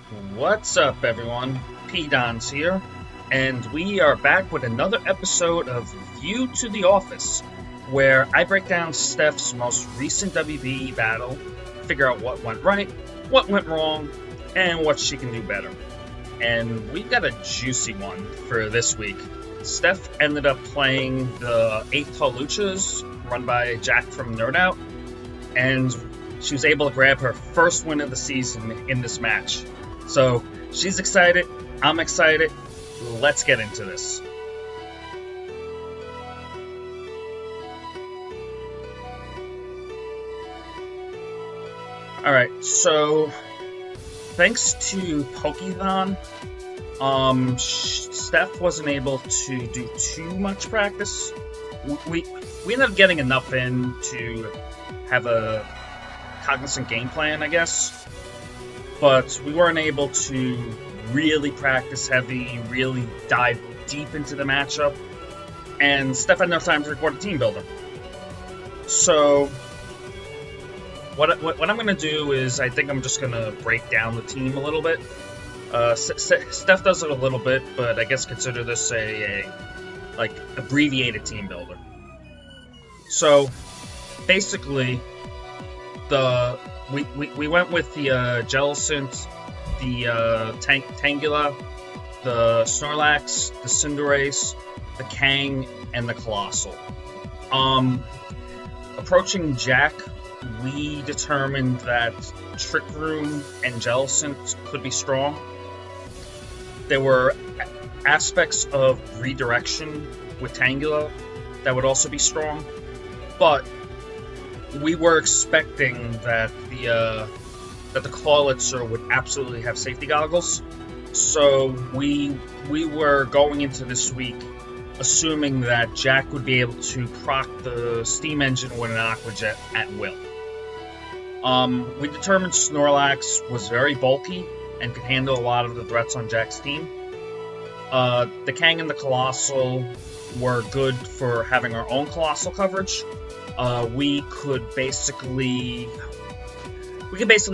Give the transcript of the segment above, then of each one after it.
What's up, everyone? P-Don's here, and we are back with another episode of View to the Office, where I break down Steph's most recent WBE battle, figure out what went right, what went wrong, and what she can do better. And we've got a juicy one for this week. Steph ended up playing the 8thHawluchas, run by Jack from NerdOut, and she was able to grab her first win of the season in this match. So she's excited, I'm excited, let's get into this. Alright, so thanks to Pokethon, Steph wasn't able to do too much practice. We ended up getting enough in to have a cognizant game plan, I guess. But we weren't able to really practice heavy, really dive deep into the matchup, and Steph had enough time to record a team builder. So what I'm going to do is I think I'm just going to break down the team a little bit. Steph does it a little bit, but I guess consider this a abbreviated team builder. So basically, we went with the Glaceons, the Tangela, the Snorlax, the Cinderace, the Kang, and the Colossal. Approaching Jack, we determined that Trick Room and Glaceons could be strong. There were aspects of redirection with Tangela that would also be strong, but we were expecting that the Clawitzer would absolutely have safety goggles, so we were going into this week assuming that Jack would be able to proc the steam engine with an Aqua Jet at will. We determined Snorlax was very bulky and could handle a lot of the threats on Jack's team. The Kang and the Colossal were good for having our own Colossal coverage. We could basically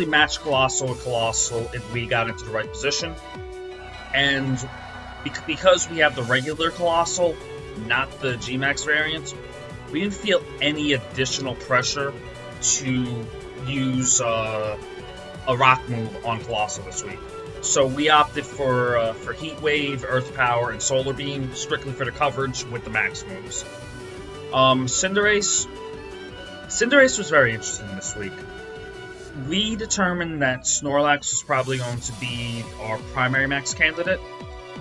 match Colossal with Colossal if we got into the right position. And because we have the regular Colossal, not the Gmax variant, we didn't feel any additional pressure to use a rock move on Colossal this week. So we opted for Heat Wave, Earth Power, and Solar Beam, strictly for the coverage with the max moves. Cinderace was very interesting this week. We determined that Snorlax was probably going to be our primary max candidate.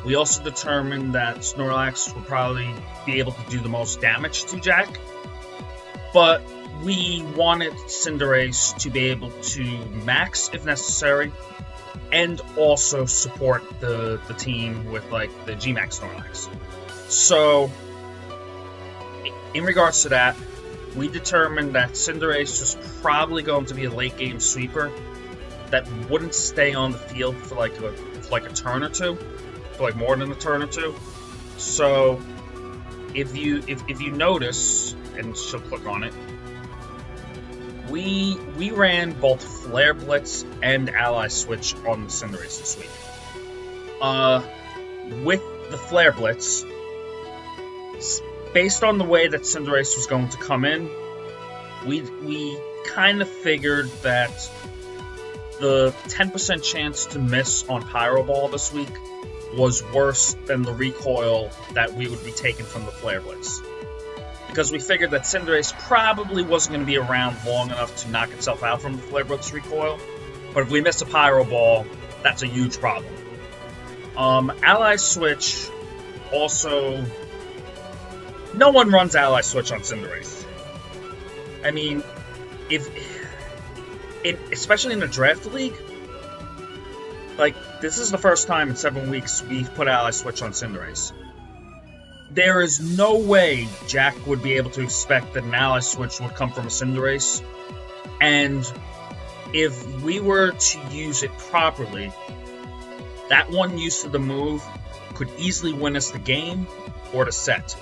We also determined that Snorlax would probably be able to do the most damage to Jack. But we wanted Cinderace to be able to max if necessary, and also support the team with the Gmax Snorlax. So, in regards to that, we determined that Cinderace was probably going to be a late game sweeper that wouldn't stay on the field for a turn or two, for more than a turn or two. So if you notice, and she'll click on it, we ran both Flare Blitz and Ally Switch on the Cinderace this week. With the Flare Blitz, based on the way that Cinderace was going to come in, we kind of figured that the 10% chance to miss on Pyro Ball this week was worse than the recoil that we would be taking from the Flare Blitz. Because we figured that Cinderace probably wasn't going to be around long enough to knock itself out from the Flare Blitz recoil, but if we miss a Pyro Ball, that's a huge problem. Ally Switch also... No one runs Ally Switch on Cinderace. I mean, especially in a draft league, this is the first time in 7 weeks we've put Ally Switch on Cinderace. There is no way Jack would be able to expect that an Ally Switch would come from a Cinderace, and if we were to use it properly, that one use of the move could easily win us the game or the set.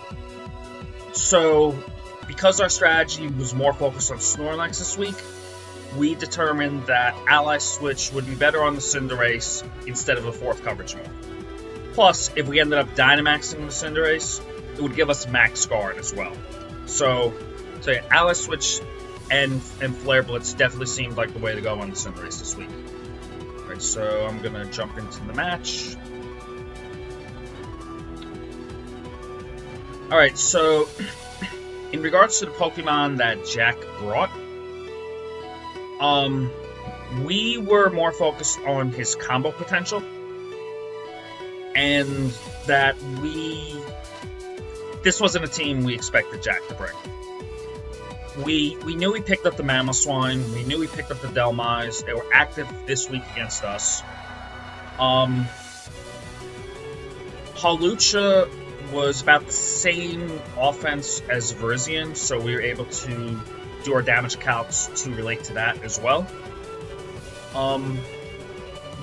So, because our strategy was more focused on Snorlax this week, we determined that Ally Switch would be better on the Cinderace instead of a 4th coverage move. Plus, if we ended up Dynamaxing the Cinderace, it would give us Max Guard as well. So yeah, Ally Switch and Flare Blitz definitely seemed like the way to go on the Cinderace this week. Alright, so I'm going to jump into the match. Alright, so in regards to the Pokemon that Jack brought, we were more focused on his combo potential, and that this wasn't a team we expected Jack to bring. We knew he picked up the Mamoswine, we knew he picked up the Delmise. They were active this week against us. Hawlucha was about the same offense as Virizion, so we were able to do our damage calcs to relate to that as well.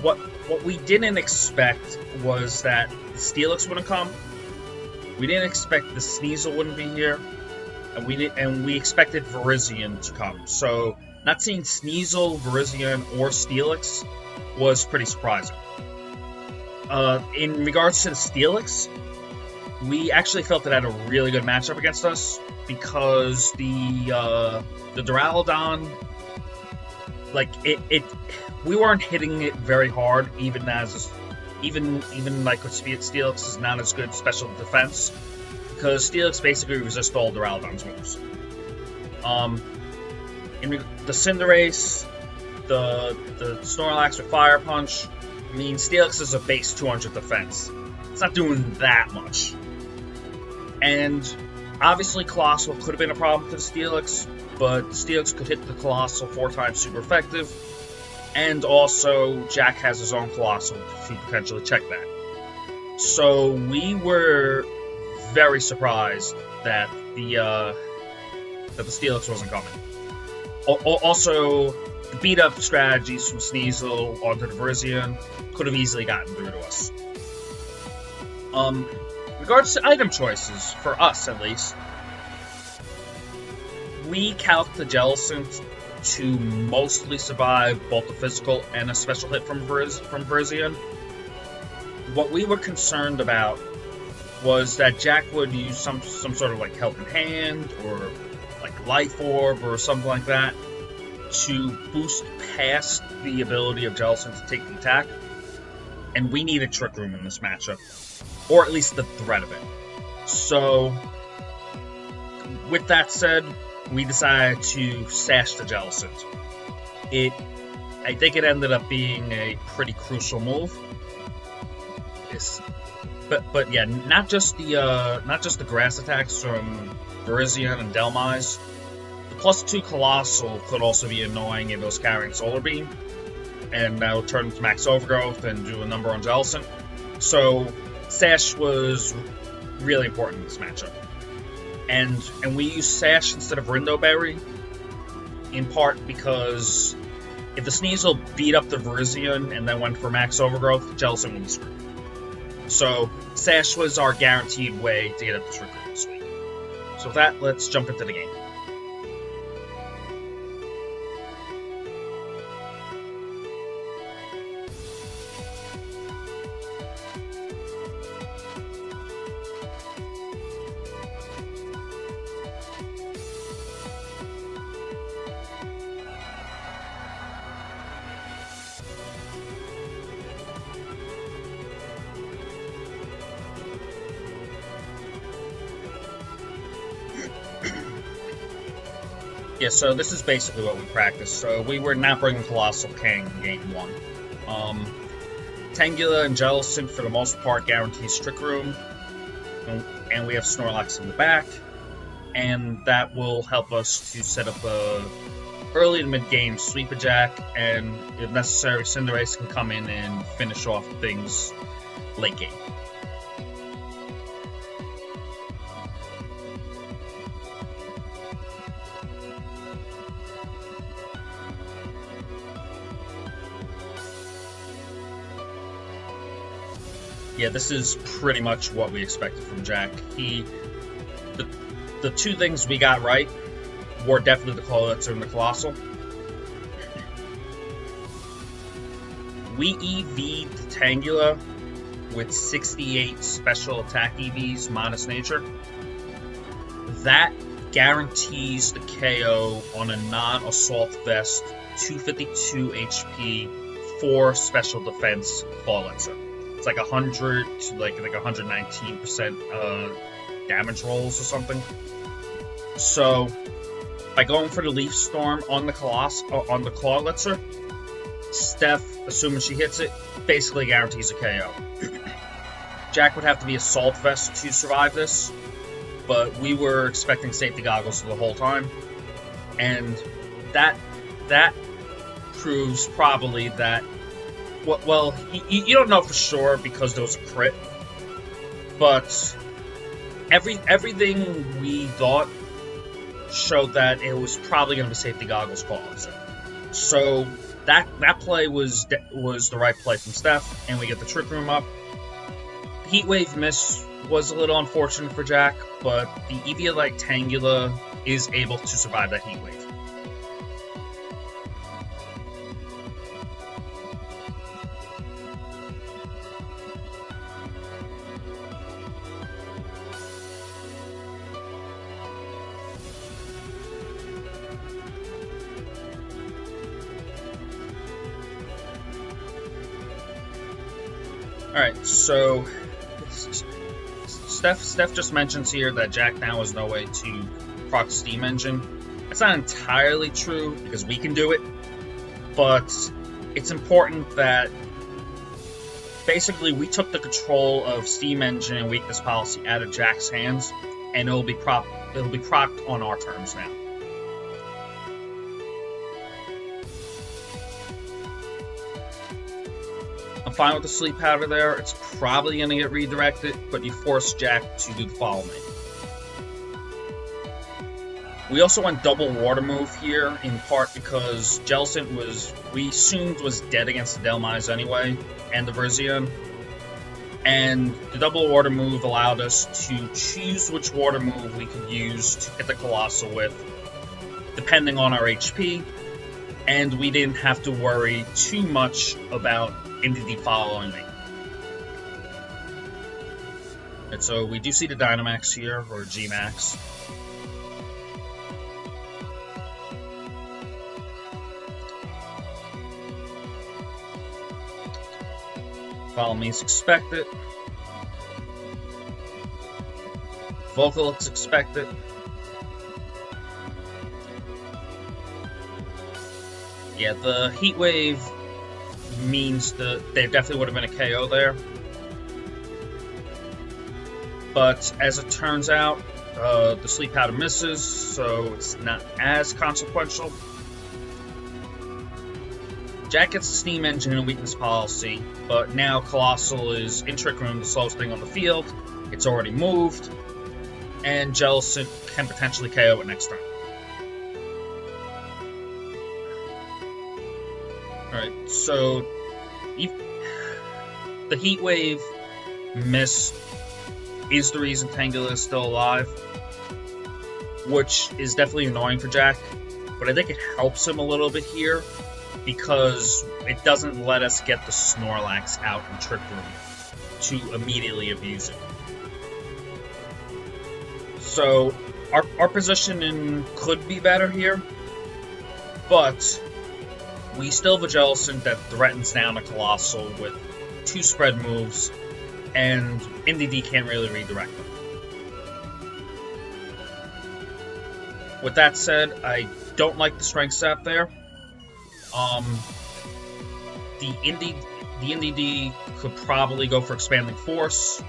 What we didn't expect was that the Steelix wouldn't come. We didn't expect the Sneasel wouldn't be here, and we expected Virizion to come. So not seeing Sneasel, Virizion, or Steelix was pretty surprising. In regards to the Steelix, we actually felt it had a really good matchup against us because the Duraludon, like we weren't hitting it very hard, even like with Steelix is not as good special defense, because Steelix basically resists all Duraludon's moves. In the Cinderace, the Snorlax with Fire Punch, I mean, Steelix is a base 200 defense. It's not doing that much. And obviously Colossal could have been a problem to the Steelix, but Steelix could hit the Colossal 4 times super effective, and also Jack has his own Colossal to potentially check that. So we were very surprised that the Steelix wasn't coming. Also, the beat-up strategies from Sneasel onto the Virizion could have easily gotten through to us. In regards to item choices, for us at least, we calced the Jellicent to mostly survive both the physical and a special hit from Virizion. What we were concerned about was that Jack would use some sort of like Helping Hand or like Life Orb or something like that to boost past the ability of Jellicent to take the attack, and we needed Trick Room in this matchup, or at least the threat of it. So, with that said, we decided to sash the Jellicent. I think it ended up being a pretty crucial move. But yeah, not just the grass attacks from Virizion and Delmise. The +2 Colossal could also be annoying if it was carrying Solar Beam, and that would turn into Max Overgrowth and do a number on Jellicent. So Sash was really important in this matchup. And we used Sash instead of Rindo Berry, in part because if the Sneasel beat up the Virizion and then went for Max Overgrowth, Jellicent would be screwed. So Sash was our guaranteed way to get up the Trick Room this week. So with that, let's jump into the game. Yeah, so this is basically what we practiced. So we were not bringing Colossal King in Game 1. Tangela and Jellicent, for the most part, guarantees Trick Room. And we have Snorlax in the back. And that will help us to set up a early to mid-game Sweep Jack. And if necessary, Cinderace can come in and finish off things late game. Yeah, this is pretty much what we expected from Jack. The two things we got right were definitely the Colossal and the Colossal. We EV Tangula with 68 special attack EVs minus nature. That guarantees the KO on a non-assault vest, 252 HP, 4 special defense Clawletzer. It's like 100 to like 119% damage rolls or something. So by going for the Leaf Storm on the Clawletzer, Steph, assuming she hits it, basically guarantees a KO. Jack would have to be Assault Vest to survive this, but we were expecting safety goggles the whole time, and that proves probably that. Well, you don't know for sure because there was a crit, but everything we thought showed that it was probably going to be safety goggles calls. So that play was the right play from Steph, and we get the Trick Room up. Heat Wave miss was a little unfortunate for Jack, but the Eviolite Tangula is able to survive that Heat Wave. Alright, so Steph just mentions here that Jack now has no way to proc Steam Engine. That's not entirely true, because we can do it, but it's important that basically we took the control of Steam Engine and Weakness Policy out of Jack's hands, and it'll be procced on our terms now. I'm fine with the Sleep Powder there. It's probably going to get redirected, but you force Jack to do the Follow Me. We also went double Water Move here, in part because Jellicent we assumed was dead against the Delmise anyway, and the Verzion. And the double Water Move allowed us to choose which Water Move we could use to hit the Colossal with, depending on our HP, and we didn't have to worry too much about NDD following me. And so we do see the Dynamax here, or G-Max. Follow me is expected. Vocal's expected. Yeah, the Heat Wave means that there definitely would have been a KO there. But as it turns out, the Sleep Powder misses, so it's not as consequential. Jack gets the Steam Engine and Weakness Policy, but now Colossal is in Trick Room, the slowest thing on the field. It's already moved, and Jellicent can potentially KO it next turn. Alright, so the Heat Wave miss is the reason Tangela is still alive, which is definitely annoying for Jack, but I think it helps him a little bit here because it doesn't let us get the Snorlax out in Trick Room to immediately abuse it. So our positioning could be better here, but we still have a Jellicent that threatens down a Colossal with 2 spread moves, and NDD can't really redirect them. With that said, I don't like the Strength Sap there. The NDD could probably go for Expanding Force.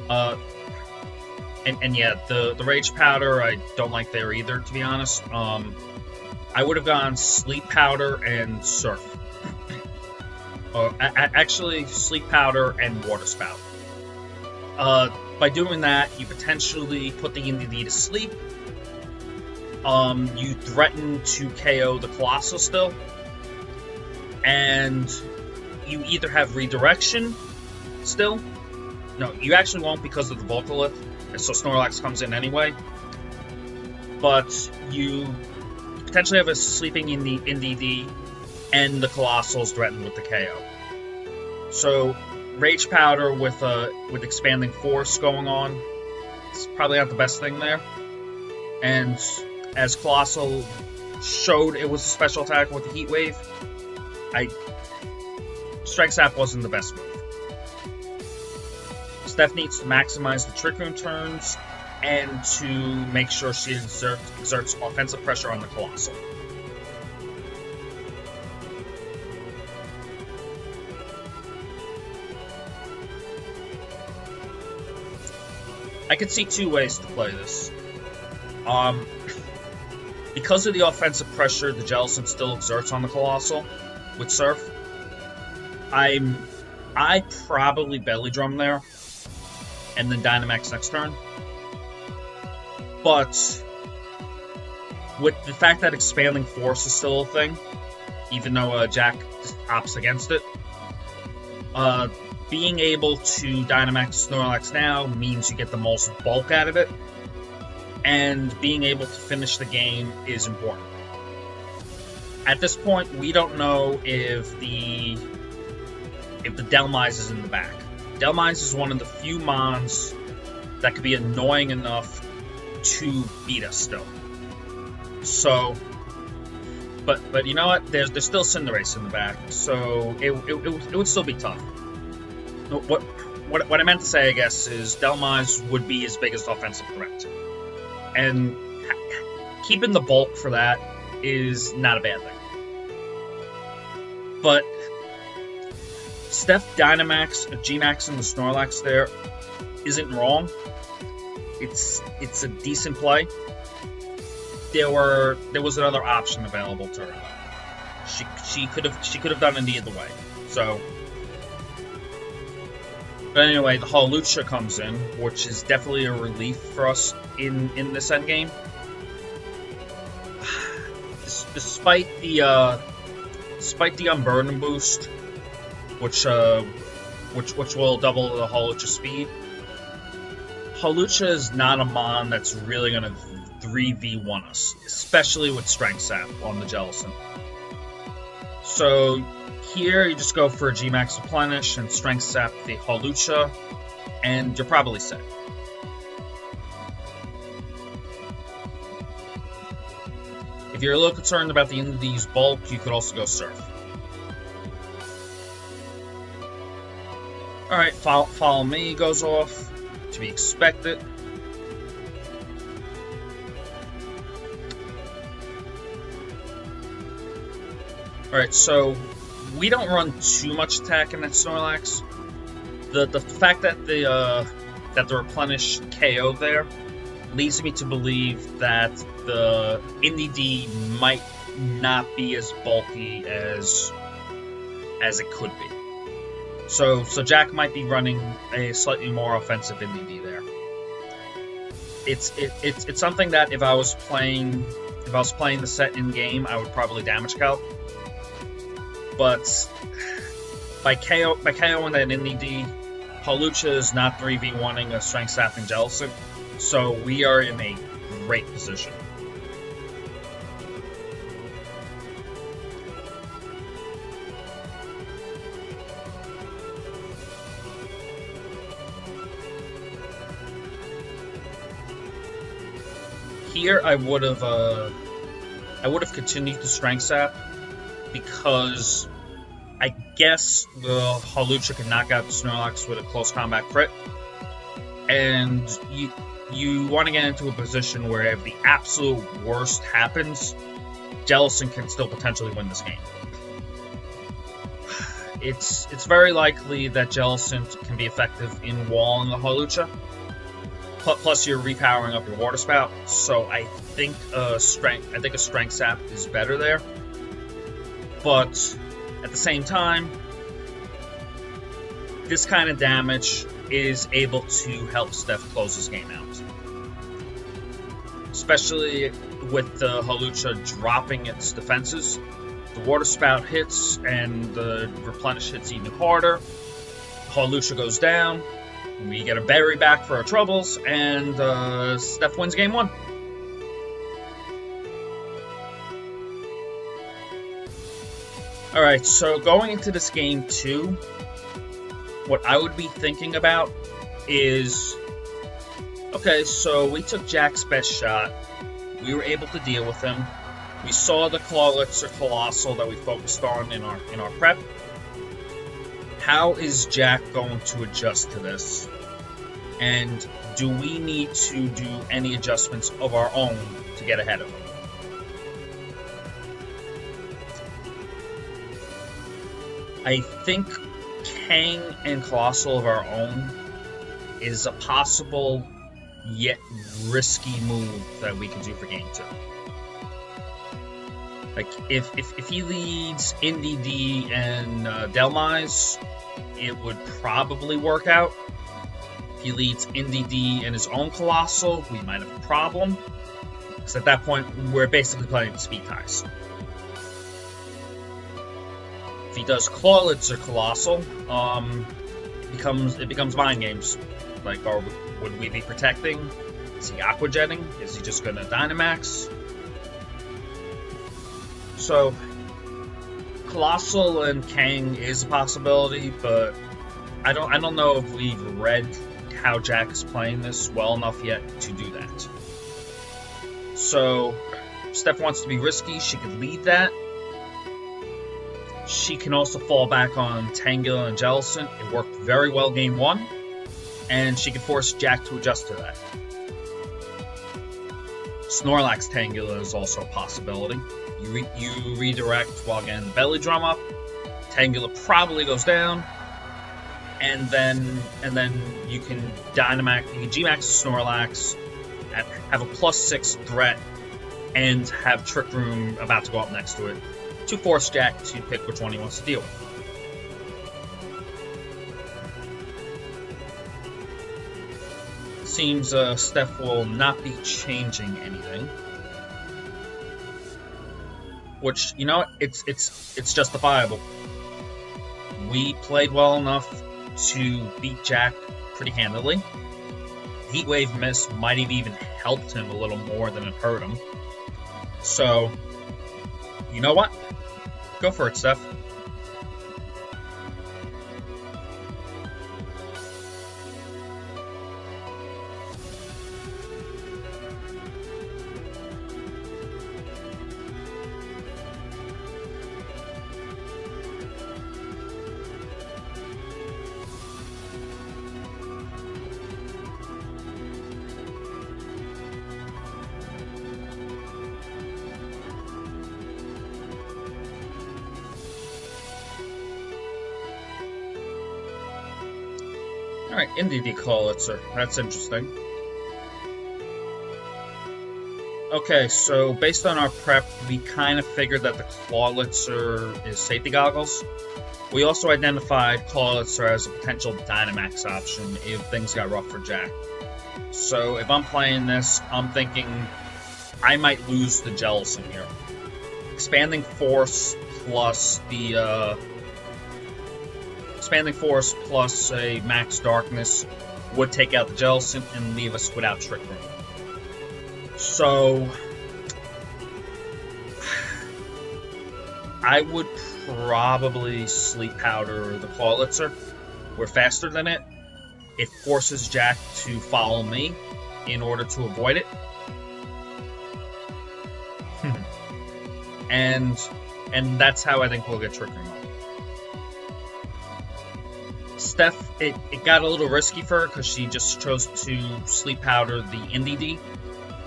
And yeah, the Rage Powder I don't like there either, to be honest. I would have gone Sleep Powder and Surf. Actually, Sleep Powder and Water Spout. By doing that, you potentially put the NDD to sleep. You threaten to KO the Colossal still. And you either have Redirection still. No, you actually won't because of the Volcalith, so Snorlax comes in anyway. But you potentially have a sleeping NDD and the Colossal's threatened with the KO. So Rage Powder with Expanding Force going on, it's probably not the best thing there. And as Colossal showed it was a special attack with the Heat Wave, Strike Zap wasn't the best move. Steph needs to maximize the Trick Room turns and to make sure she exerts offensive pressure on the Colossal. I could see two ways to play this. Because of the offensive pressure the Jellicent still exerts on the Colossal with Surf, I probably Belly Drum there and then Dynamax next turn. But with the fact that Expanding Force is still a thing, even though Jack just opts against it, being able to Dynamax Snorlax now means you get the most bulk out of it, and being able to finish the game is important. At this point, we don't know if the Delmise is in the back. Delmise is one of the few mons that could be annoying enough to beat us still. So, but you know what? There's still Cinderace in the back, so it would still be tough. What I meant to say, I guess, is Delmise would be his biggest offensive threat, and keeping the bulk for that is not a bad thing. But Steph Dynamax, Gmax, and the Snorlax there isn't wrong. It's a decent play. There was another option available to her. She could have done it either way. So, but anyway, the Hawlucha comes in, which is definitely a relief for us in this endgame. Despite the Unburden boost, which will double the Hawlucha speed, Hawlucha is not a mon that's really going to 3v1 us, especially with Strength Sap on the Jellicent. So here you just go for a Gmax Replenish and Strength Sap the Hawlucha, and you're probably set. If you're a little concerned about the end of these bulk, you could also go Surf. Alright, follow Me goes off, to be expected. Alright, so we don't run too much attack in that Snorlax. The fact that the Replenish KO there leads me to believe that the NDD might not be as bulky as it could be. So Jack might be running a slightly more offensive NDD there. It's something that if I was playing the set in game, I would probably damage calc. But by KOing that NDD, Hawlucha is not 3v1ing a Strength Sapping Jellicent, so we are in a great position. Here I would have continued to Strength Sap, because I guess the Hawlucha can knock out the Snorlax with a close combat crit, and you want to get into a position where if the absolute worst happens, Jellicent can still potentially win this game. It's very likely that Jellicent can be effective in walling the Hawlucha. Plus, you're repowering up your Water Spout, so I think a Strength Sap is better there. But at the same time, this kind of damage is able to help Steph close this game out. Especially with the Hawlucha dropping its defenses. The Water Spout hits and the Replenish hits even harder. Hawlucha goes down. We get a berry back for our troubles, and Steph wins game 1. Alright, so going into this game too, what I would be thinking about is, okay, so we took Jack's best shot. We were able to deal with him. We saw the Clawlitz or Colossal that we focused on in our prep. How is Jack going to adjust to this? And do we need to do any adjustments of our own to get ahead of him? I think Kang and Colossal of our own is a possible yet risky move that we can do for game 2. Like, if he leads NDD and Delmise, it would probably work out. If he leads NDD and his own Colossal, we might have a problem. Because at that point, we're basically playing speed ties. If he does Clawlitz or Colossal, it becomes mind games. Like, would we be protecting? Is he Aqua Jetting? Is he just gonna Dynamax? So, Colossal and Kang is a possibility, but I don't know if we've read how Jack is playing this well enough yet to do that. So, Steph wants to be risky. She could lead that. She can also fall back on Tangela and Jellicent. It worked very well game 1, and she can force Jack to adjust to that. Snorlax Tangela is also a possibility. You redirect while getting the belly drum up. Tangela probably goes down, and then you can Dynamax, you can G-Max Snorlax, have a +6 threat, and have Trick Room about to go up next to it, to force Jack to pick which one he wants to deal with. Seems Steph will not be changing anything. Which, you know what, it's justifiable. We played well enough to beat Jack pretty handily. Heat Wave miss might have even helped him a little more than it hurt him. So, you know what? Go for it, Steph. Alright, NDD Clawlitzer. That's interesting. Okay, so based on our prep, we kind of figured that the Clawlitzer is safety goggles. We also identified Clawlitzer as a potential Dynamax option if things got rough for Jack. So if I'm playing this, I'm thinking I might lose the Jellicent here. Expanding Force plus Expanding Force plus a Max Darkness would take out the Jellicent and leave us without Trick Room. So, I would probably Sleep Powder the Clawlitzer. We're faster than it. It forces Jack to follow me in order to avoid it. and that's how I think we'll get Trick Room up. Steph, it got a little risky for her because she just chose to Sleep Powder the NDD.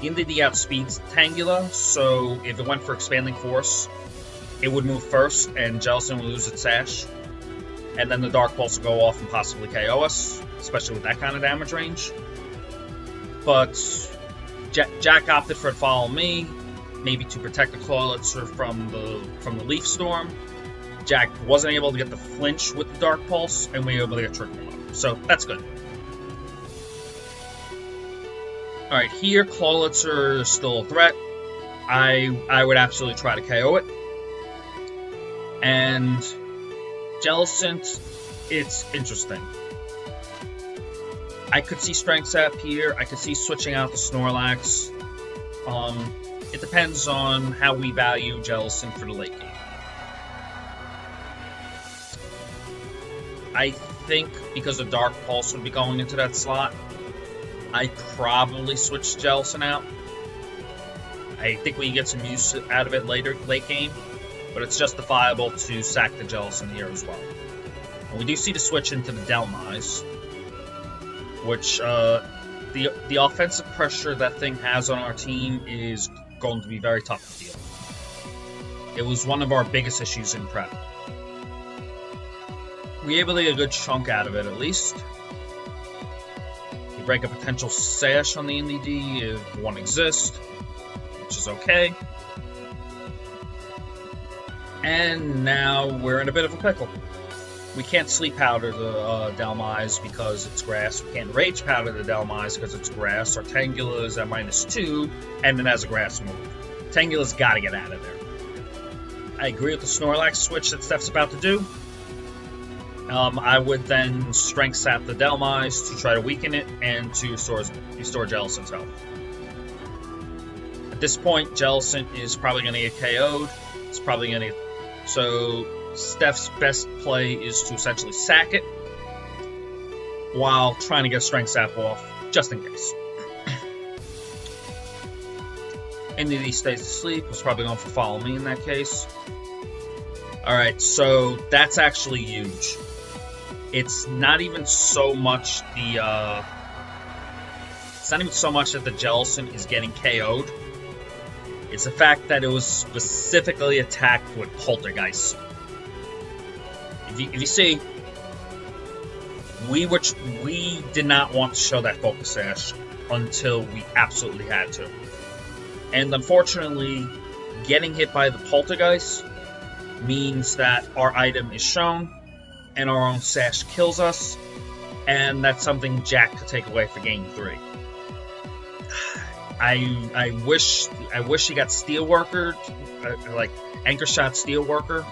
NDD outspeeds Tangela, so if it went for Expanding Force, it would move first, and Jellicent would lose its Sash. And then the Dark Pulse would go off and possibly KO us, especially with that kind of damage range. But Jack opted for Follow Me, maybe to protect the Clawlitzer from the Leaf Storm. Jack wasn't able to get the flinch with the Dark Pulse, and we were able to get Trick Room up. So that's good. Alright, here Clawlitzer is still a threat. I would absolutely try to KO it. And Jellicent, it's interesting. I could see Strength Sap here. I could see switching out the Snorlax. It depends on how we value Jellicent for the late game. I think because the Dark Pulse would be going into that slot, I'd probably switch Jellicent out. I think we can get some use out of it later, late game, but it's justifiable to sack the Jellicent here as well. And we do see the switch into the Dhelmise, which the offensive pressure that thing has on our team is going to be very tough to deal. It was one of our biggest issues in prep. We were able to get a good chunk out of it at least. We break a potential sash on the NDD if one exists, which is okay. And now we're in a bit of a pickle. We can't sleep powder the Dhelmise because it's grass. We can't rage powder the Dhelmise because it's grass. Our Tangela is at -2 and it has a grass move. Tangela's got to get out of there. I agree with the Snorlax switch that Steph's about to do. I would then strength sap the Dhelmise to try to weaken it and to restore Jellicent's health. At this point, Jellicent is probably going to get KO'd. It's probably going to get... So Steph's best play is to essentially sack it while trying to get strength sap off, just in case. NDD stays asleep. Was probably going for follow me in that case. Alright, so that's actually huge. It's not even so much the it's not even so much that the Jellicent is getting KO'd. It's the fact that it was specifically attacked with Poltergeist. If you see, we did not want to show that Focus Sash until we absolutely had to. And unfortunately, getting hit by the Poltergeist means that our item is shown and our own sash kills us, and that's something Jack could take away for game 3. I wish he got Steelworker, like Anchor Shot Steelworker.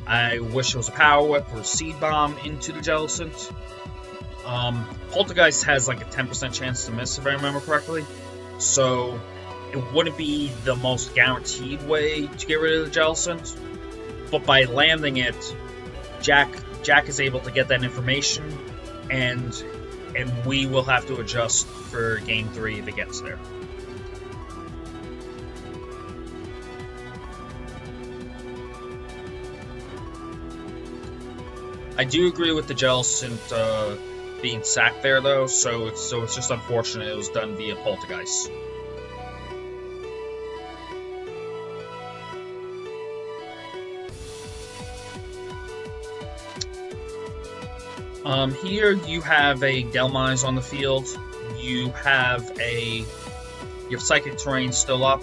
I wish it was a Power Whip or a Seed Bomb into the Jellicent. Poltergeist has like a 10% chance to miss if I remember correctly, so it wouldn't be the most guaranteed way to get rid of the Jellicent. But by landing it, Jack is able to get that information, and we will have to adjust for game 3 if it gets there. I do agree with the Jellicent being sacked there, though, so it's just unfortunate it was done via Poltergeist. Here you have a Dhelmise on the field. You have Psychic Terrain still up.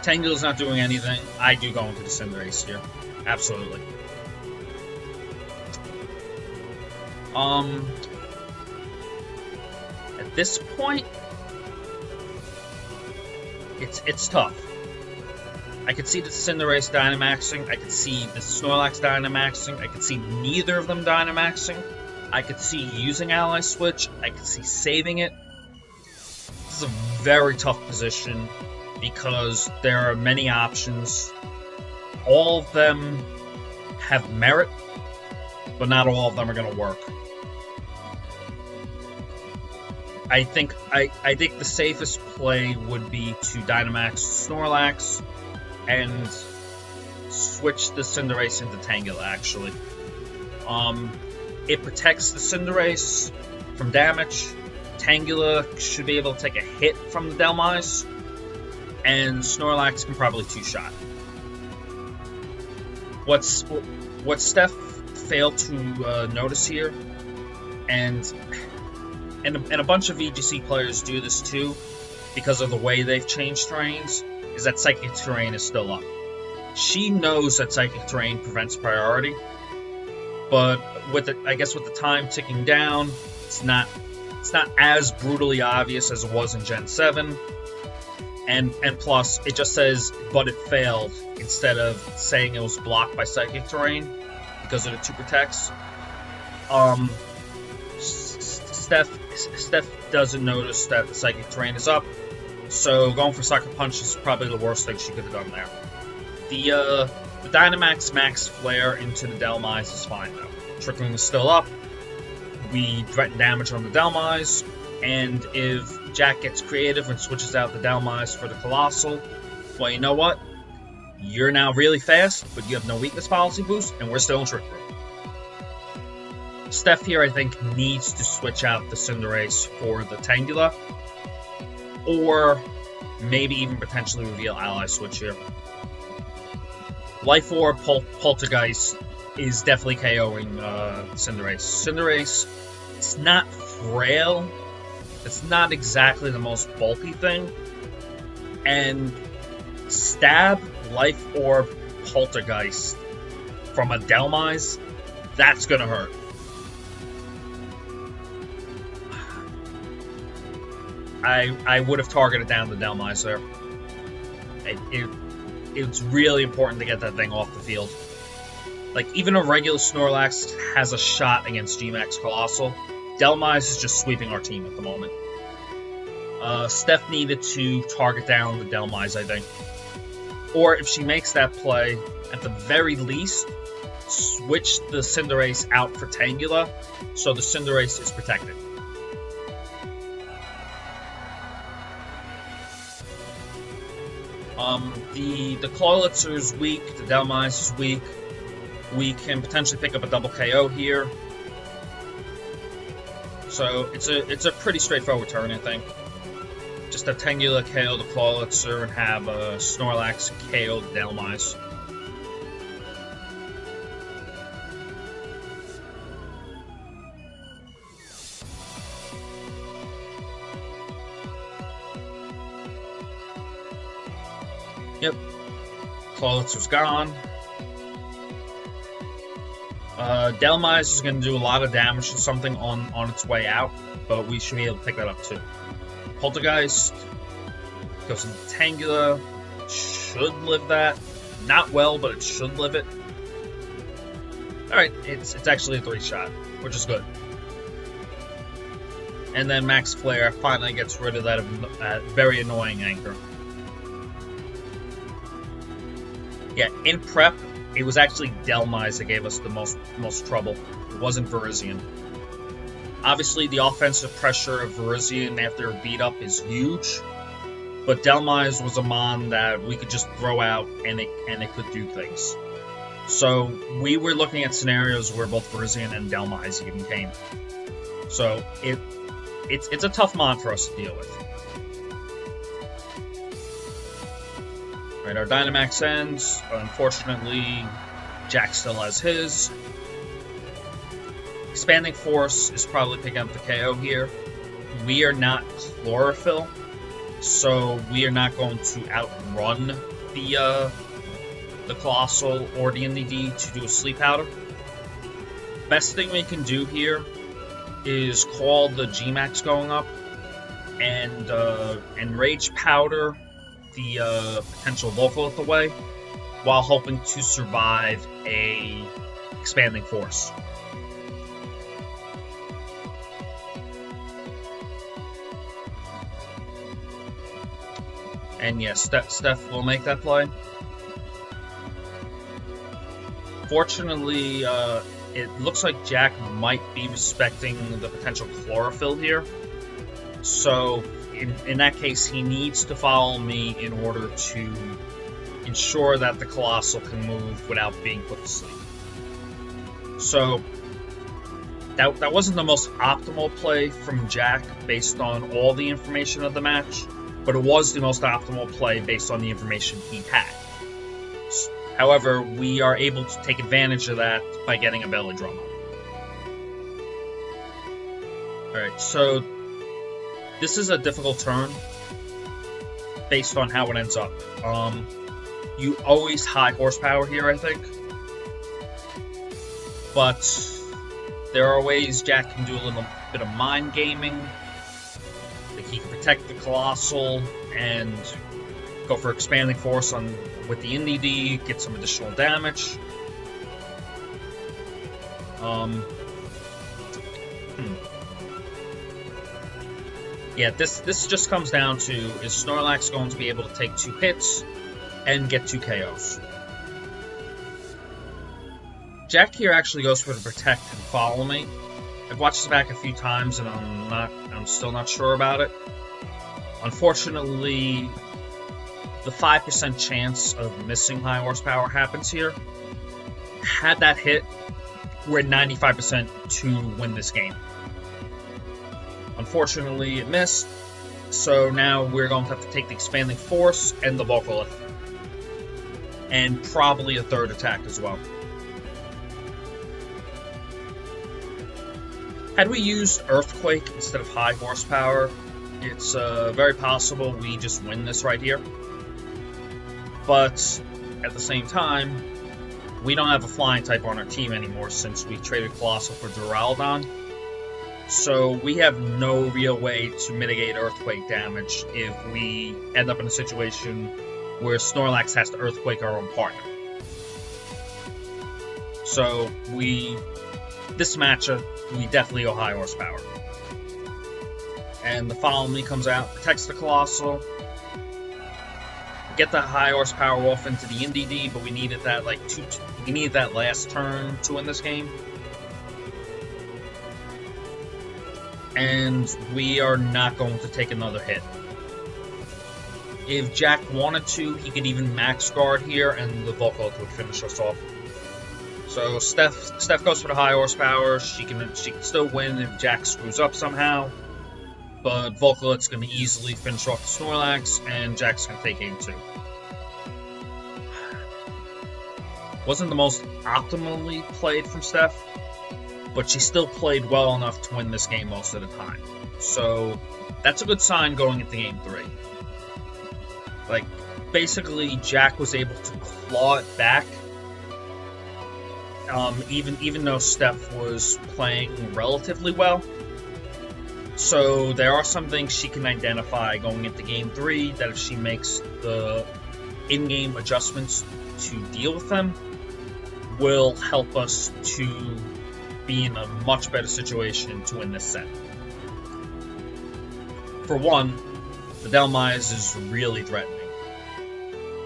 Tangela's not doing anything. I do go into the Cinderace here. Absolutely. At this point, it's tough. I could see the Cinderace Dynamaxing, I could see the Snorlax Dynamaxing, I could see neither of them Dynamaxing, I could see using Ally Switch, I could see saving it. This is a very tough position because there are many options. All of them have merit, but not all of them are going to work. I think the safest play would be to Dynamax Snorlax and switch the Cinderace into Tangela, actually. It protects the Cinderace from damage. Tangela should be able to take a hit from the Dhelmise, and Snorlax can probably two-shot. What Steph failed to notice here, and a bunch of VGC players do this too, because of the way they've changed terrains, is that Psychic Terrain is still up. She knows that Psychic Terrain prevents priority, but with the time ticking down, it's not as brutally obvious as it was in Gen 7, and plus it just says but it failed instead of saying it was blocked by Psychic Terrain because of the 2 protects. Steph doesn't notice that the Psychic Terrain is up, so going for Sucker Punch is probably the worst thing she could have done there. The Dynamax Max Flare into the Delmise is fine though. Trickling is still up. We threaten damage on the Delmise, and if Jack gets creative and switches out the Delmise for the Colossal, well, you know what? You're now really fast, but you have no weakness policy boost, and we're still in Trick Room. Steph here, I think, needs to switch out the Cinderace for the Tangela, or maybe even potentially reveal Ally Switch here. Life Orb Poltergeist is definitely KOing Cinderace. Cinderace, it's not frail, it's not exactly the most bulky thing, and Stab, Life Orb, Poltergeist from a Delmise, that's gonna hurt. I would have targeted down the Delmise there. It's really important to get that thing off the field. Like, even a regular Snorlax has a shot against G-Max Colossal. Delmise is just sweeping our team at the moment. Steph needed to target down the Delmise, I think. Or if she makes that play, at the very least, switch the Cinderace out for Tangela, so the Cinderace is protected. The Clawlitzer is weak, the Delmise is weak. We can potentially pick up a double KO here. So it's a pretty straightforward turn, I think. Just have Tangela KO the Clawlitzer and have a Snorlax KO the Delmise. Yep, Clawlitzer's gone. Delmise is going to do a lot of damage to something on its way out, but we should be able to pick that up too. Poltergeist goes into Tangela, should live that. Not well, but it should live it. Alright, it's actually a 3-shot, which is good. And then Max Flare finally gets rid of that very annoying anchor. Yeah, in prep, it was actually Delmise that gave us the most trouble. It wasn't Virizion. Obviously, the offensive pressure of Virizion after a beat up is huge, but Delmise was a mon that we could just throw out and it could do things. So we were looking at scenarios where both Virizion and Delmise even came. So it's a tough mon for us to deal with. Right, our Dynamax ends. Unfortunately, Jack still has his. Expanding Force is probably picking up the KO here. We are not Chlorophyll, so we are not going to outrun the Colossal or the NDD to do a Sleep Powder. Best thing we can do here is call the G-Max going up and Rage Powder the potential Volcalith away, while hoping to survive a Expanding Force. And yes, Steph will make that play. Fortunately, it looks like Jack might be respecting the potential Chlorophyll here. So in that case, he needs to follow me in order to ensure that the Colossal can move without being put to sleep. So that wasn't the most optimal play from Jack based on all the information of the match, but it was the most optimal play based on the information he had. However, we are able to take advantage of that by getting a Belly Drum up. Alright, so this is a difficult turn based on how it ends up. You always high horsepower here, I think. But there are ways Jack can do a little bit of mind gaming. Like he can protect the Colossal and go for Expanding Force with the NDD, get some additional damage. Yeah, this just comes down to, is Snorlax going to be able to take 2 hits and get 2 KOs? Jack here actually goes for the protect and follow me. I've watched this back a few times and I'm still not sure about it. Unfortunately, the 5% chance of missing high horsepower happens here. Had that hit, we're at 95% to win this game. Unfortunately, it missed, so now we're going to have to take the expanding force and the Volcolith. And probably a third attack as well. Had we used Earthquake instead of high horsepower, it's very possible we just win this right here. But at the same time, we don't have a flying type on our team anymore since we traded Colossal for Duraludon. So we have no real way to mitigate Earthquake damage if we end up in a situation where Snorlax has to Earthquake our own partner. So this matchup, we definitely go high horsepower. And the Follow Me comes out, protects the Colossal. Get the high horsepower off into the NDD, but we needed that we needed that last turn to win this game. And we are not going to take another hit. If Jack wanted to, he could even max guard here, and the Volcolith would finish us off. So Steph goes for the high horsepower. She can still win if Jack screws up somehow. But Volcolith's going to easily finish off the Snorlax, and Jack's going to take Game 2. Wasn't the most optimally played from Steph, but she still played well enough to win this game most of the time. So that's a good sign going into Game 3. Basically, Jack was able to claw it back, even though Steph was playing relatively well. So there are some things she can identify going into Game 3 that if she makes the in-game adjustments to deal with them, will help us to be in a much better situation to win this set. For one, the Dhelmise is really threatening.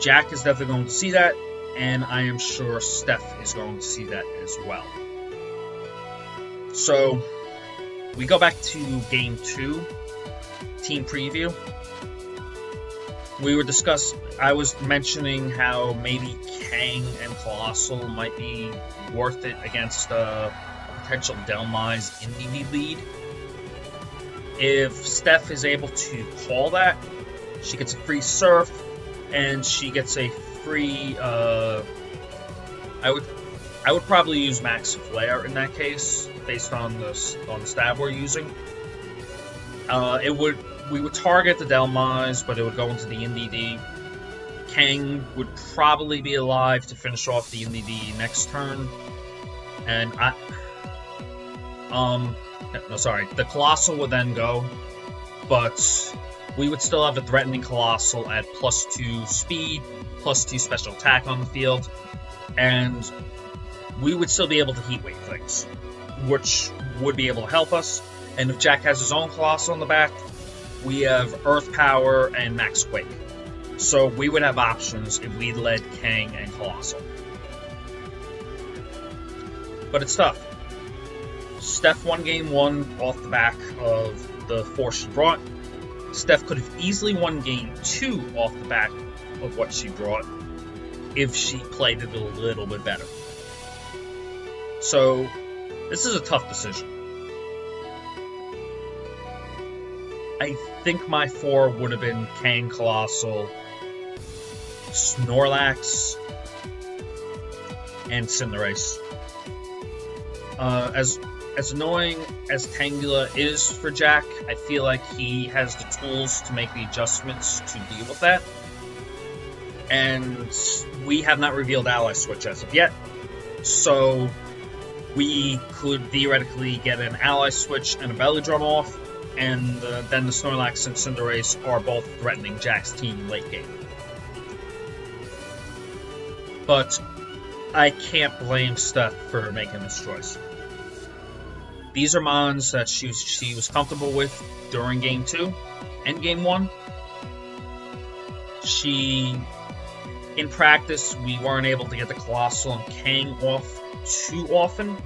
Jack is definitely going to see that, and I am sure Steph is going to see that as well. So we go back to Game 2, team preview. I was mentioning how maybe Kang and Colossal might be worth it against a potential Dhelmise NDV lead. If Steph is able to call that, she gets a free Surf, and she gets a free, I would probably use Max Flare in that case, based on the stab we're using. We would target the Dhelmise, but it would go into the NDD. Kang would probably be alive to finish off the NDD next turn, and the Colossal would then go, but we would still have a threatening Colossal at +2 speed, +2 special attack on the field, and we would still be able to Heat Wave things, which would be able to help us. And if Jack has his own Colossal in the back, we have Earth Power and Max Quake. So we would have options if we led Kang and Colossal. But it's tough. Steph won Game 1 off the back of the force she brought. Steph could have easily won Game 2 off the back of what she brought if she played it a little bit better. So this is a tough decision. I think my 4 would have been Kang, Colossal, Snorlax, and Cinderace. As annoying as Tangela is for Jack, I feel like he has the tools to make the adjustments to deal with that. And we have not revealed Ally Switch as of yet, so we could theoretically get an Ally Switch and a Belly Drum off, and then the Snorlax and Cinderace are both threatening Jack's team late game. But I can't blame Steph for making this choice. These are mons that she was comfortable with during Game 2 and Game 1. In practice, we weren't able to get the Colossal and Kang off too often,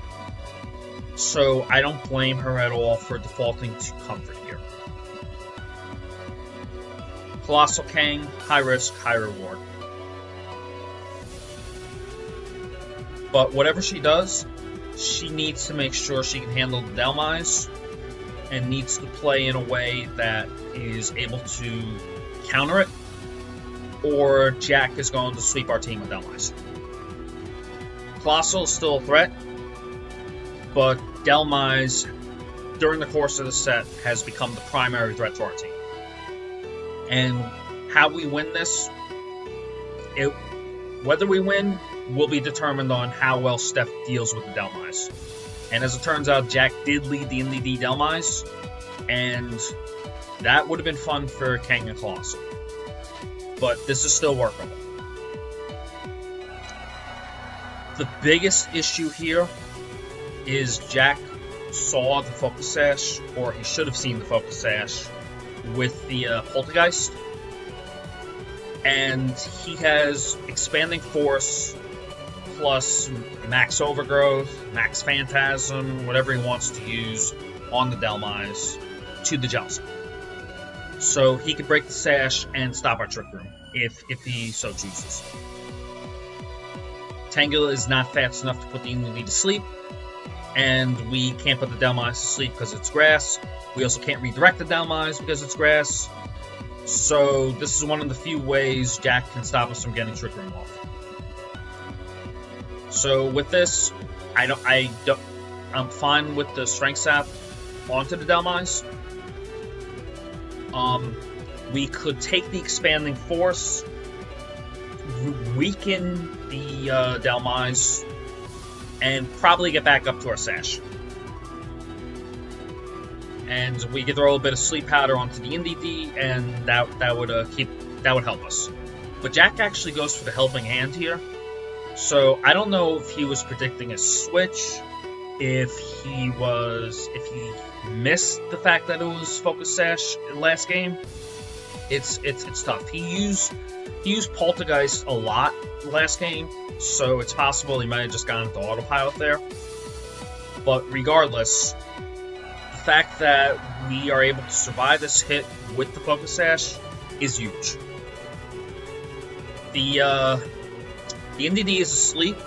so I don't blame her at all for defaulting to Comfort here. Colossal King, high risk, high reward. But whatever she does, she needs to make sure she can handle the Dhelmise, and needs to play in a way that is able to counter it, or Jack is going to sweep our team with Dhelmise. Colossal is still a threat, but Dhelmise, during the course of the set, has become the primary threat to our team. And how we win this, whether we win will be determined on how well Steph deals with the Dhelmise. And as it turns out, Jack did lead the NDD Dhelmise, and that would have been fun for King and Colossal. But this is still workable. The biggest issue here is Jack saw the Focus Sash, or he should have seen the Focus Sash, with the Poltergeist. And he has Expanding Force, plus Max Overgrowth, Max Phantasm, whatever he wants to use on the Dhelmise to the Jellicent. So he could break the Sash and stop our Trick Room, if he so chooses. Tangela is not fast enough to put the NDD to sleep, and we can't put the Dhelmise to sleep because it's grass. We also can't redirect the Dhelmise because it's grass. So this is one of the few ways Jack can stop us from getting Trick Room off. So with this, I'm fine with the Strength Sap onto the Dhelmise. We could take the Expanding Force, weaken the Dhelmise, and probably get back up to our Sash. And we could throw a bit of Sleep Powder onto the NDD, and that would help us. But Jack actually goes for the Helping Hand here. So I don't know if he was predicting a switch, if he missed the fact that it was Focus Sash last game. It's tough. He used Poltergeist a lot last game, so it's possible he might have just gone into autopilot there. But regardless, the fact that we are able to survive this hit with the Focus Sash is huge. The NDD is asleep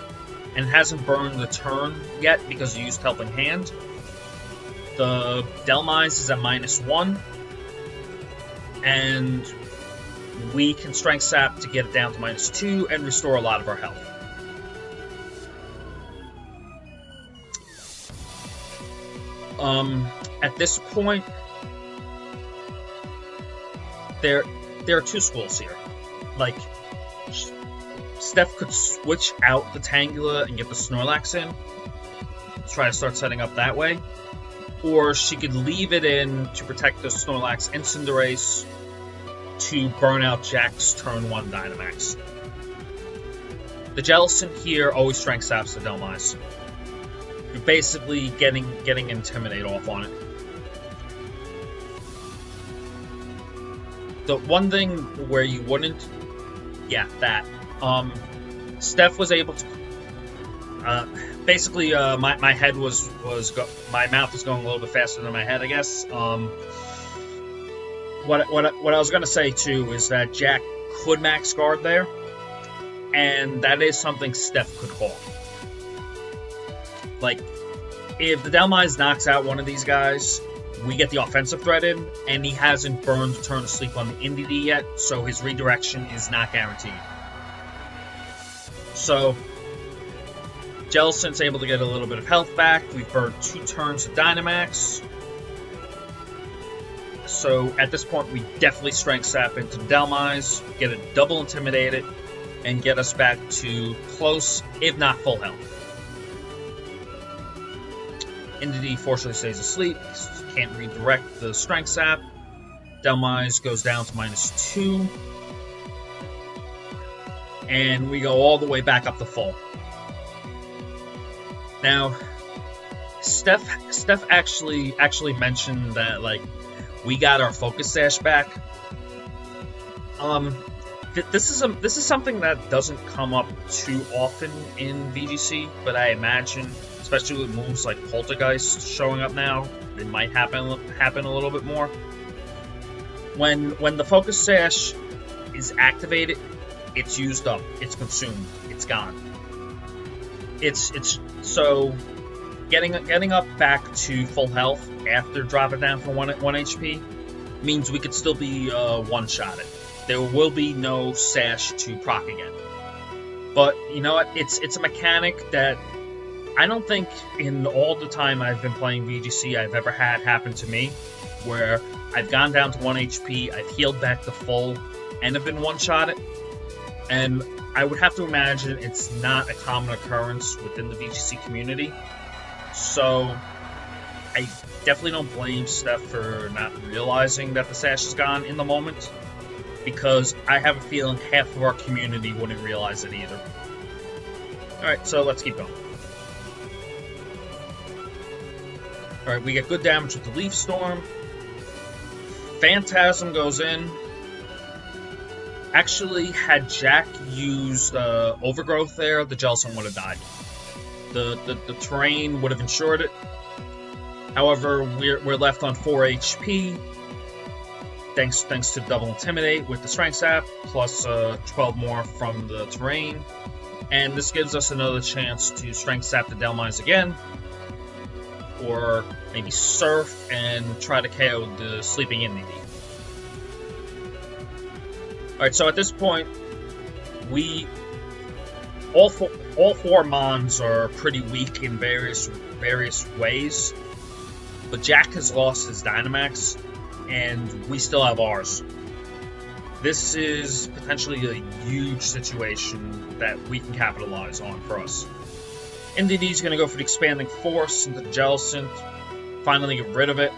and hasn't burned the turn yet because he used Helping Hand. The Dhelmise is at -1, and we can Strength Sap to get it down to -2 and restore a lot of our health. At this point, there are two schools here. Like, Steph could switch out the Tangela and get the Snorlax in, try to start setting up that way, or she could leave it in to protect the Snorlax and Cinderace to burn out Jack's turn 1 Dynamax. The Jellicent here always Strength Saps the Dhelmise. You're basically getting Intimidate off on it. The one thing where you wouldn't, Steph was able to. Basically, my head my mouth was going a little bit faster than my head, I guess. What I was gonna say too is that Jack could max guard there, and that is something Steph could call. Like, if the Dhelmise knocks out one of these guys, we get the offensive threat in, and he hasn't burned Turn to Sleep on the NDD yet, so his redirection is not guaranteed. So, Jellicent's able to get a little bit of health back. We've burned 2 turns of Dynamax. So, at this point, we definitely Strength Sap into Dhelmise, get a double Intimidated, and get us back to close, if not full health. NDD fortunately stays asleep, can't redirect the Strength Sap. Dhelmise goes down to -2. And we go all the way back up to full. Now, Steph actually mentioned that, like, we got our Focus Sash back. this is something that doesn't come up too often in VGC, but I imagine, especially with moves like Poltergeist showing up now, it might happen a little bit more. When the Focus Sash is activated, it's used up, it's consumed, it's gone. It's so getting up back to full health after dropping down from 1 HP means we could still be one-shotted. There will be no Sash to proc again. But you know what? It's a mechanic that I don't think in all the time I've been playing VGC I've ever had happen to me, where I've gone down to 1 HP, I've healed back to full, and have been one-shotted. And I would have to imagine it's not a common occurrence within the VGC community. So I definitely don't blame Steph for not realizing that the Sash is gone in the moment, because I have a feeling half of our community wouldn't realize it either. Alright, so let's keep going. Alright, we get good damage with the Leaf Storm. Phantasm goes in. Actually, had Jack used Overgrowth there, the Jellicent would have died. The terrain would have ensured it. However, we're left on 4 HP, thanks to Double Intimidate with the Strength Sap, plus 12 more from the terrain. And this gives us another chance to Strength Sap the Delmise again, or maybe Surf and try to KO the Sleeping Indie. Alright, so at this point, all four Mons are pretty weak in various ways, but Jack has lost his Dynamax, and we still have ours. This is potentially a huge situation that we can capitalize on for us. NDD is going to go for the Expanding Force into the Jellicent, finally get rid of it.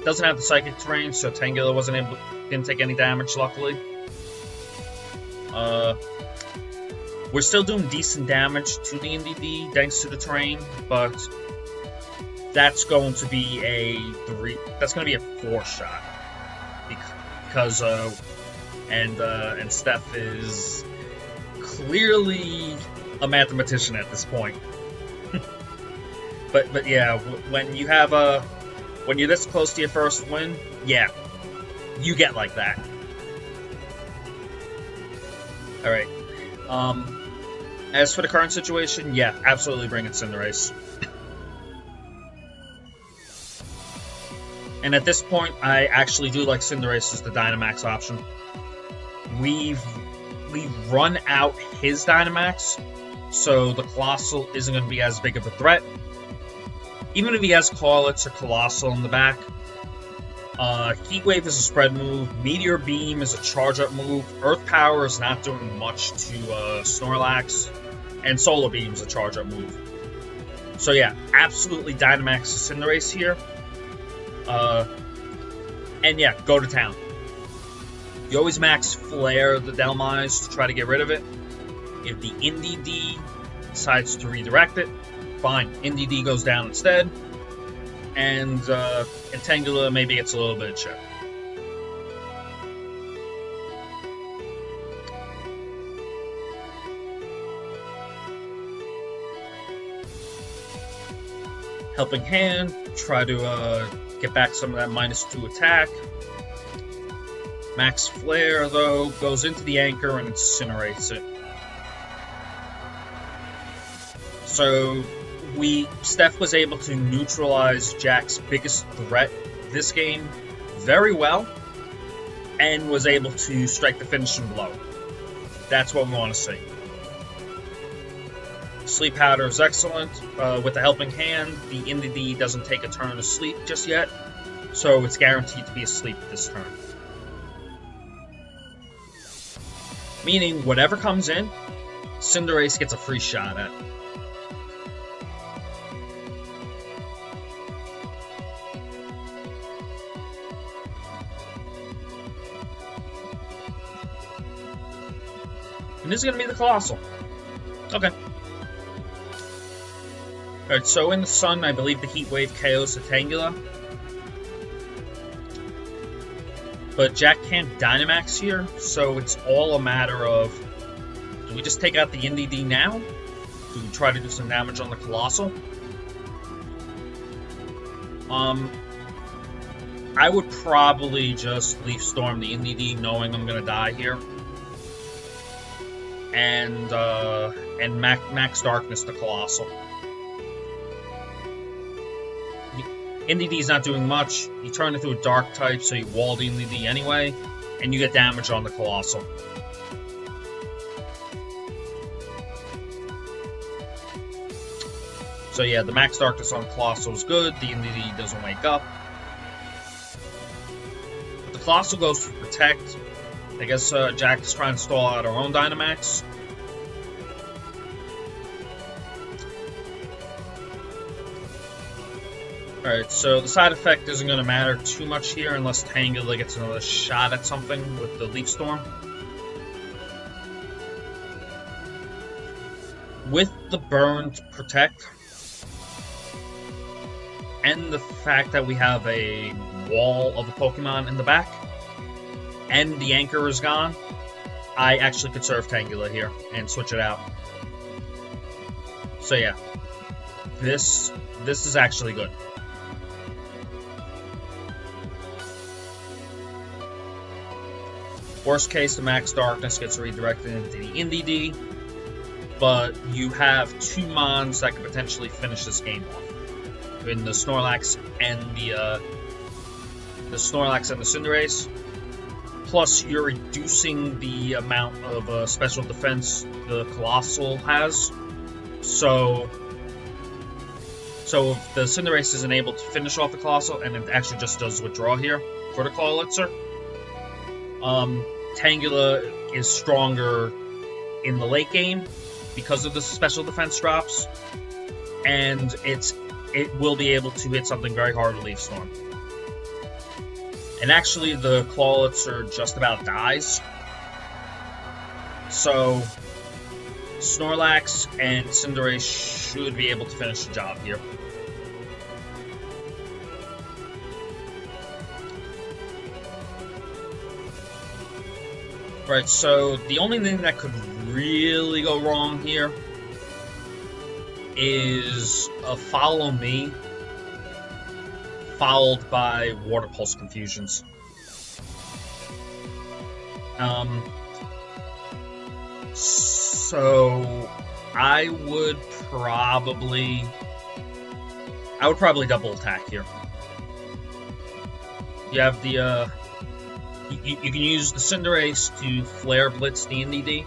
Doesn't have the Psychic terrain, so Tangela didn't take any damage, luckily. We're still doing decent damage to the NDD thanks to the terrain, but that's going to be a 4-shot because and Steph is clearly a mathematician at this point. but yeah, when you're this close to your first win, yeah, you get like that. All right. As for the current situation, yeah, absolutely bring in Cinderace. And at this point, I actually do like Cinderace as the Dynamax option. We've run out his Dynamax, so the Colossal isn't going to be as big of a threat. Even if he has Corlix or Colossal in the back, Heat Wave is a spread move, Meteor Beam is a charge-up move, Earth Power is not doing much to Snorlax, and Solar Beam is a charge-up move. So yeah, absolutely Dynamax Cinderace here. And yeah, go to town. You always max Flare the Delmise to try to get rid of it. If the NDD decides to redirect it, fine, NDD goes down instead. And Tangela maybe gets a little bit of chip. Helping Hand, try to get back some of that -2 attack. Max Flare, though, goes into the Anchor and incinerates it. So Steph was able to neutralize Jack's biggest threat this game very well, and was able to strike the finishing blow. That's what we want to see. Sleep Powder is excellent. With the Helping Hand, the NDD doesn't take a turn of sleep just yet, so it's guaranteed to be asleep this turn. Meaning, whatever comes in, Cinderace gets a free shot at. And this is going to be the Colossal. Okay. Alright, so in the Sun, I believe the Heat Wave KOs the Tangela. But Jack can't Dynamax here, so it's all a matter of, do we just take out the NDD now? Do we try to do some damage on the Colossal? I would probably just Leaf Storm the NDD, knowing I'm gonna die here, and Max Darkness the Colossal. NDD's not doing much. You turn into a Dark type, so you wall the NDD anyway, and you get damage on the Colossal. So yeah, the Max Darkness on Colossal is good. The NDD doesn't wake up. But the Colossal goes for Protect. I guess Jack is trying to stall out our own Dynamax. Alright, so the side effect isn't going to matter too much here unless Tangela gets another shot at something with the Leaf Storm. With the burn to Protect, and the fact that we have a wall of a Pokemon in the back, and the Anchor is gone, I actually could serve Tangela here and switch it out. So yeah, this is actually good. Worst case, the Max Darkness gets redirected into the NDD, but you have two Mons that could potentially finish this game off. In the Snorlax and the Cinderace. Plus, you're reducing the amount of special defense the Colossal has. So if the Cinderace isn't able to finish off the Colossal, and it actually just does withdraw here for the Clawlitzer, Tangela is stronger in the late game because of the special defense drops, and it will be able to hit something very hard with Leaf Storm. And actually, the Clawlitzer just about dies. So Snorlax and Cinderace should be able to finish the job here. Right, so the only thing that could really go wrong here is a Follow Me followed by Water Pulse Confusions. So I would probably double attack here. You have the you can use the Cinderace to Flare Blitz the NDD,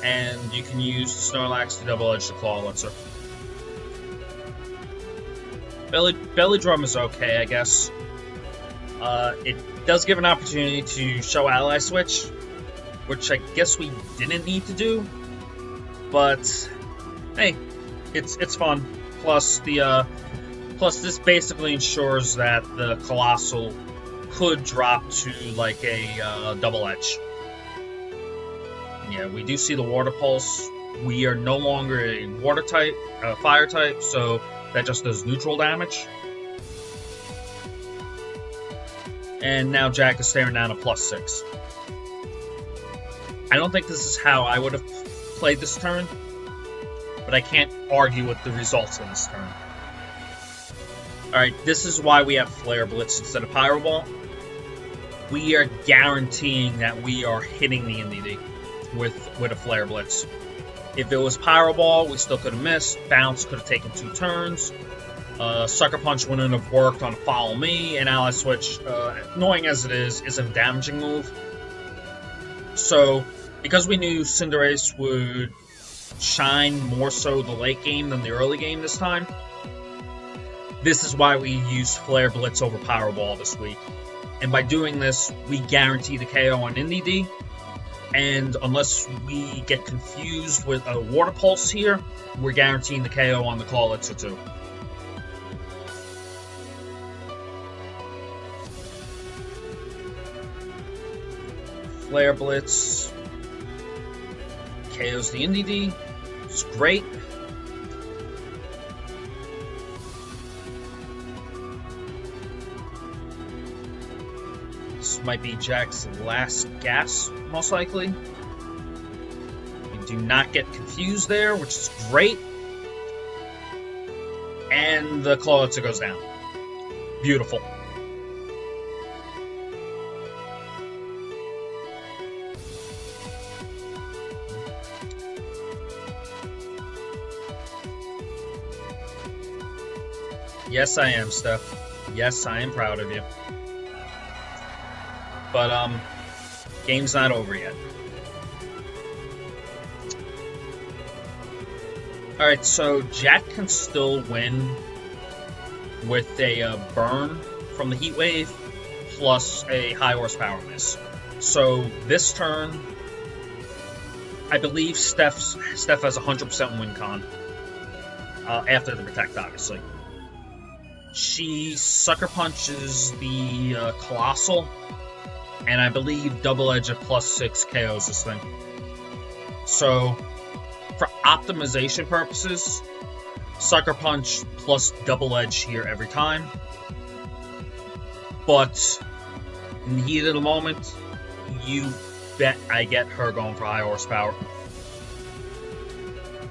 and you can use the Snorlax to Double Edge the Clawlitzer. Belly Drum is okay, I guess. It does give an opportunity to show Ally Switch, which I guess we didn't need to do, but hey, it's fun. Plus this basically ensures that the Colossal could drop to like a Double Edge. Yeah, we do see the Water Pulse. We are no longer a Water type, Fire type, so that just does neutral damage. And now Jack is staring down a +6. I don't think this is how I would have played this turn, but I can't argue with the results of this turn. Alright, this is why we have Flare Blitz instead of Pyro Ball. We are guaranteeing that we are hitting the NDD with a Flare Blitz. If it was Pyro Ball, we still could have missed. Bounce could have taken 2 turns. Sucker Punch wouldn't have worked on Follow Me, and Ally Switch, annoying as it is a damaging move. So, because we knew Cinderace would shine more so the late game than the early game this time, this is why we used Flare Blitz over Power Ball this week. And by doing this, we guarantee the KO on NDD. And unless we get confused with a Water Pulse here, we're guaranteeing the KO on the Clawlitzer too. Flare Blitz KOs the NDD. It's great. this might be Jack's last gas, most likely. You do not get confused there, which is great. And the Clawitzer goes down. Beautiful. Yes, I am, Steph. Yes, I am proud of you. But, game's not over yet. Alright, so Jack can still win with a burn from the Heat Wave plus a high horsepower miss. So this turn, I believe Steph has 100% win con after the protect, obviously. She sucker punches the Colossal, and I believe Double Edge at +6 KOs this thing. So, for optimization purposes, Sucker Punch plus Double Edge here every time. But, in the heat of the moment, you bet I get her going for high horsepower.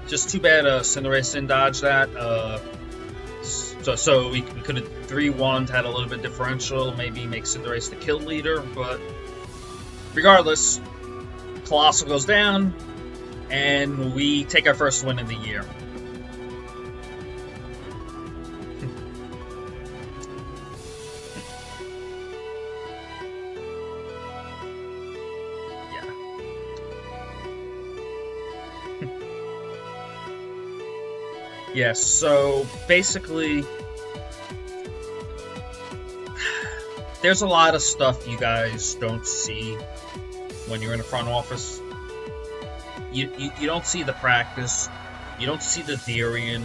Just too bad Cinderace didn't dodge that. So we could have 3-1, had a little bit differential, maybe make Cinderace the kill leader, but regardless, Colossal goes down, and we take our first win of the year. Yes, so basically, there's a lot of stuff you guys don't see when you're in the front office. You don't see the practice, you don't see the Therian,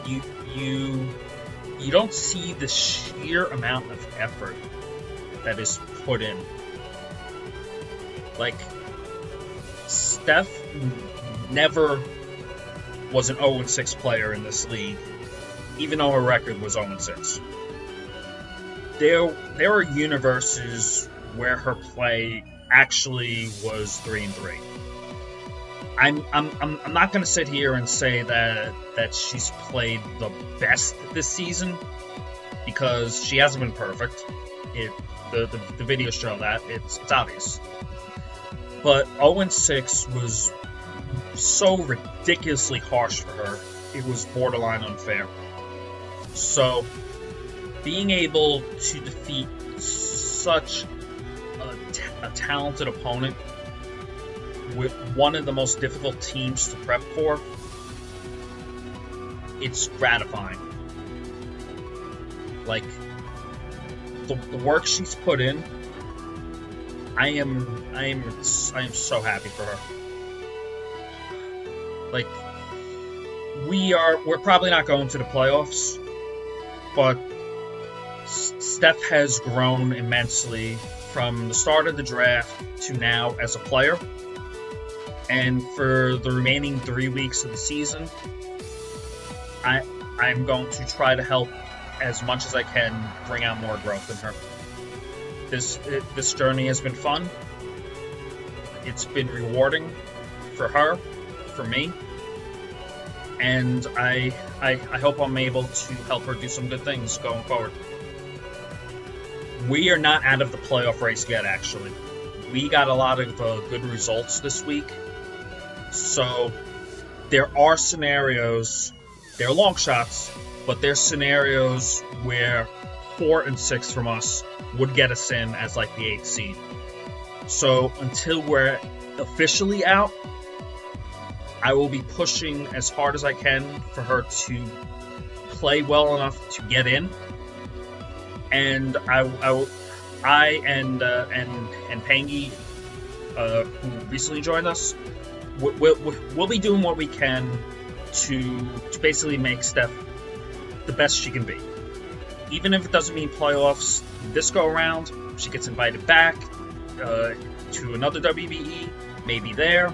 you don't see the sheer amount of effort that is put in. Like, Steph never was an 0-6 player in this league, even though her record was 0-6. There are universes where her play actually was 3-3. I'm not going to sit here and say that she's played the best this season, because she hasn't been perfect. The videos show that. It's obvious. But 0-6 was so ridiculously harsh for her, it was borderline unfair. So, being able to defeat such a talented opponent with one of the most difficult teams to prep for, it's gratifying. Like, the work she's put in, I am so happy for her. Like, we're probably not going to the playoffs, but Steph has grown immensely from the start of the draft to now as a player. And for the remaining 3 weeks of the season, I'm going to try to help as much as I can bring out more growth in her. This journey has been fun. It's been rewarding for her, for me, and I hope I'm able to help her do some good things going forward. We are not out of the playoff race yet, actually. We got a lot of good results this week, so there are scenarios, they're long shots, but there's scenarios where 4 and 6 from us would get us in as like the 8th seed. So until we're officially out, I will be pushing as hard as I can for her to play well enough to get in, and I and Pangy, who recently joined us, we'll be doing what we can to basically make Steph the best she can be. Even if it doesn't mean playoffs this go around, she gets invited back to another WBE, maybe there,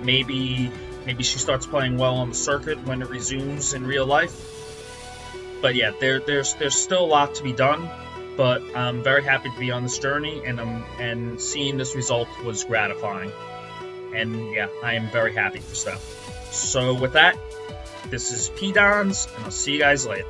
maybe she starts playing well on the circuit when it resumes in real life. But yeah, there's still a lot to be done, but I'm very happy to be on this journey, and seeing this result was gratifying. And yeah, I am very happy for Steph. So with that, this is P Dons, and I'll see you guys later.